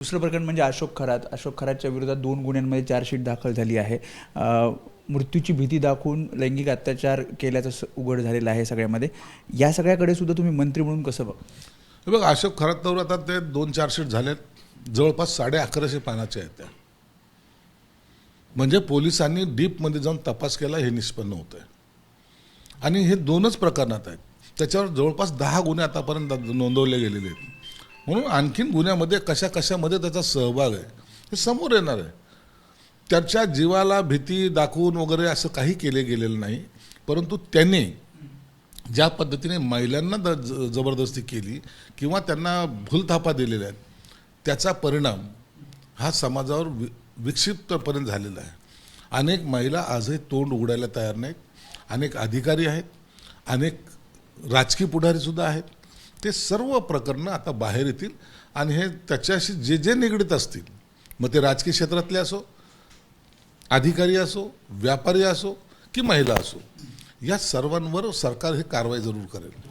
दुसरं प्रकरण म्हणजे अशोक खरातच्या विरोधात 2 गुन्ह्यांमध्ये चार्जशीट दाखल झाली आहे. मृत्यूची भीती दाखवून लैंगिक अत्याचार केल्याचं उघड झालेलं आहे सगळ्यामध्ये. या सगळ्याकडे सुद्धा तुम्ही मंत्री म्हणून कसं बघता? हे बघ, अशोक खरातवर आता ते 2 चार्जशीट झालेत, जवळपास 1150 पानाचे आहेत त्या. म्हणजे पोलिसांनी डीपमध्ये जाऊन तपास केला हे निष्पन्न होतं आहे. आणि हे 2च प्रकरणात आहेत. त्याच्यावर जवळपास 10 गुन्हे आतापर्यंत नोंदवले गेलेले आहेत. म्हणून आणखीन गुन्ह्यामध्ये कशामध्ये त्याचा सहभाग आहे हे समोर येणार आहे. त्याच्या जीवाला भीती दाखवून वगैरे असं काही केले गेलेलं नाही. परंतु त्यांनी ज्या पद्धतीने महिलांना जबरदस्ती केली किंवा त्यांना भूलथापा दिलेल्या आहेत, त्याचा परिणाम हा समाजावर विक्षिप्तपर्यंत झालेला आहे. अनेक महिला आजही तोंड उघडायला तयार नाहीत. अनेक अधिकारी आहेत, अनेक राजकीय पुढारीसुद्धा आहेत. ते सर्व प्रकरणं आता बाहेर येतील आणि हे त्याच्याशी जे जे निगडीत असतील, मग ते राजकीय क्षेत्रातले असो, अधिकारी असो, व्यापारी असो की महिला असो, या सर्वांवर सरकार ही कारवाई जरूर करेल.